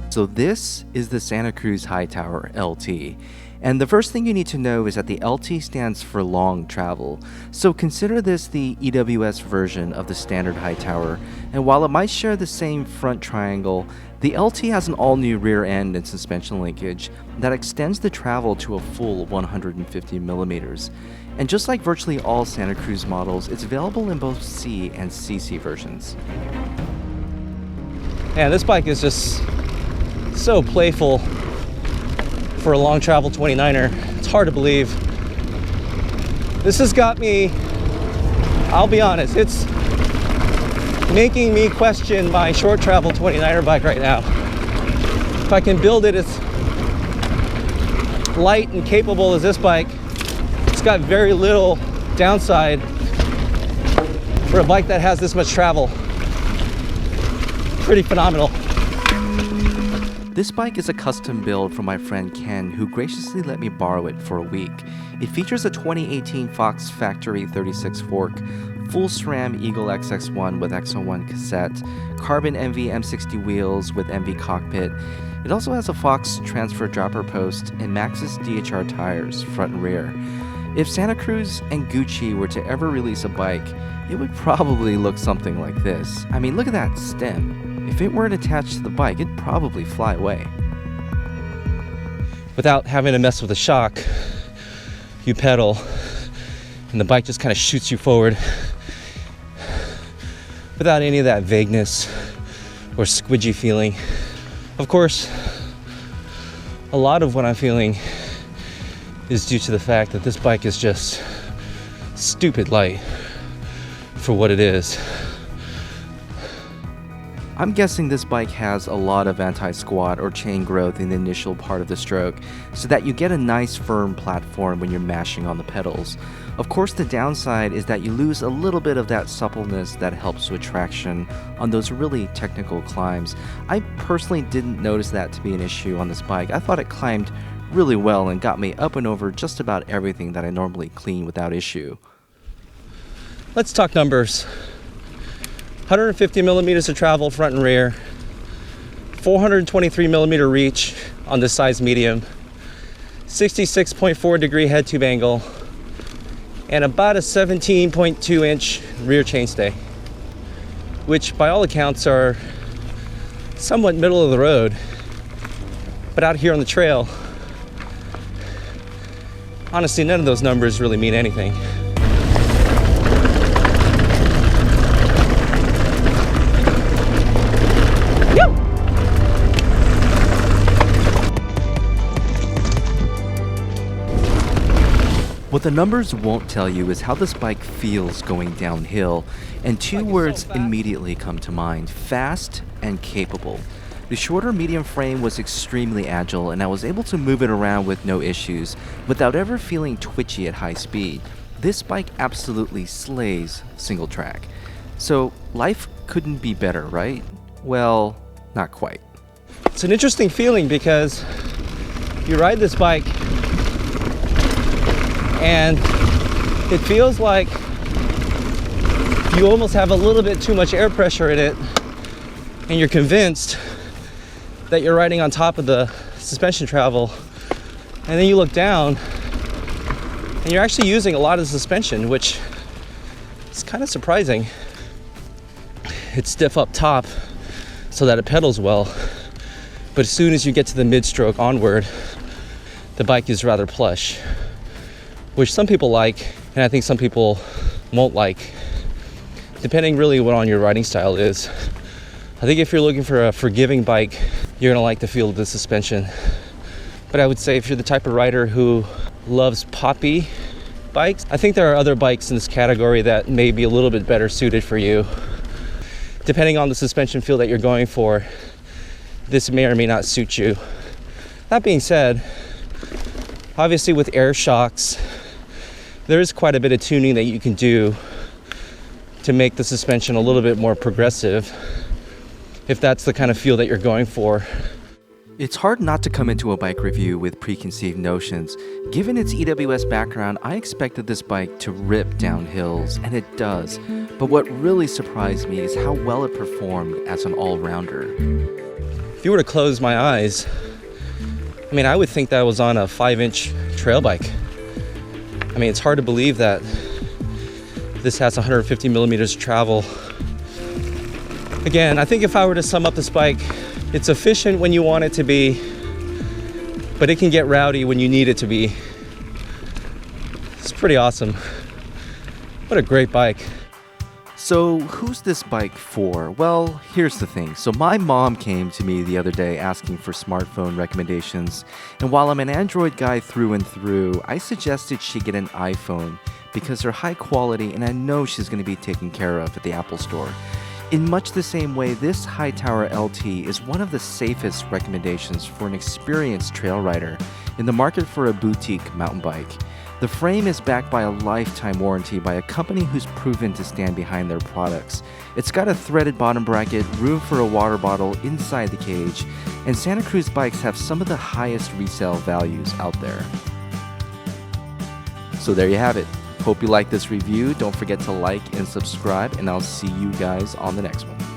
So this is the Santa Cruz Hightower LT. And the first thing you need to know is that the LT stands for long travel. So consider this the EWS version of the standard Hightower. And while it might share the same front triangle, the LT has an all-new rear end and suspension linkage that extends the travel to a full 150 millimeters. And just like virtually all Santa Cruz models, it's available in both C and CC versions. Man, this bike is just so playful for a long travel 29er. It's hard to believe. This has got me, I'll be honest, it's making me question my short travel 29er bike right now. If I can build it as light and capable as this bike, it's got very little downside for a bike that has this much travel. Pretty phenomenal. This bike is a custom build from my friend Ken, who graciously let me borrow it for a week. It features a 2018 Fox Factory 36 fork, full SRAM Eagle XX1 with X01 cassette, carbon MV M60 wheels with MV cockpit. It also has a Fox transfer dropper post and Maxxis DHR tires, front and rear. If Santa Cruz and Gucci were to ever release a bike, it would probably look something like this. I mean, look at that stem. If it weren't attached to the bike, it'd probably fly away. Without having to mess with the shock, you pedal and the bike just kind of shoots you forward without any of that vagueness or squidgy feeling. Of course, a lot of what I'm feeling is due to the fact that this bike is just stupid light for what it is. I'm guessing this bike has a lot of anti-squat or chain growth in the initial part of the stroke, so that you get a nice firm platform when you're mashing on the pedals. Of course, the downside is that you lose a little bit of that suppleness that helps with traction on those really technical climbs. I personally didn't notice that to be an issue on this bike. I thought it climbed really well and got me up and over just about everything that I normally clean without issue. Let's talk numbers. 150 millimeters of travel front and rear, 423 millimeter reach on this size medium, 66.4 degree head tube angle, and about a 17.2 inch rear chainstay, which by all accounts are somewhat middle of the road. But out here on the trail, honestly, none of those numbers really mean anything. What the numbers won't tell you is how this bike feels going downhill, and two words immediately come to mind: fast and capable. The shorter medium frame was extremely agile, and I was able to move it around with no issues without ever feeling twitchy at high speed. This bike absolutely slays single track. So life couldn't be better, right? Well, not quite. It's an interesting feeling because you ride this bike and it feels like you almost have a little bit too much air pressure in it, and you're convinced that you're riding on top of the suspension travel, and then you look down and you're actually using a lot of the suspension, which is kind of surprising. It's stiff up top so that it pedals well, but as soon as you get to the mid-stroke onward, the bike is rather plush, which some people like, and I think some people won't like, depending really what on your riding style is. I think if you're looking for a forgiving bike, you're gonna like the feel of the suspension. But I would say if you're the type of rider who loves poppy bikes, I think there are other bikes in this category that may be a little bit better suited for you. Depending on the suspension feel that you're going for, this may or may not suit you. That being said, obviously with air shocks, there is quite a bit of tuning that you can do to make the suspension a little bit more progressive, if that's the kind of feel that you're going for. It's hard not to come into a bike review with preconceived notions. Given its EWS background, I expected this bike to rip down hills, and it does. But what really surprised me is how well it performed as an all-rounder. If you were to close my eyes, I mean, I would think that I was on a 5-inch trail bike. I mean, it's hard to believe that this has 150 millimeters of travel. Again, I think if I were to sum up this bike, it's efficient when you want it to be, but it can get rowdy when you need it to be. It's pretty awesome. What a great bike. So who's this bike for? Well, here's the thing. So my mom came to me the other day asking for smartphone recommendations, and while I'm an Android guy through and through, I suggested she get an iPhone because they're high quality and I know she's going to be taken care of at the Apple Store. In much the same way, this Hightower LT is one of the safest recommendations for an experienced trail rider in the market for a boutique mountain bike. The frame is backed by a lifetime warranty by a company who's proven to stand behind their products. It's got a threaded bottom bracket, room for a water bottle inside the cage, and Santa Cruz bikes have some of the highest resale values out there. So there you have it. Hope you like this review. Don't forget to like and subscribe, and I'll see you guys on the next one.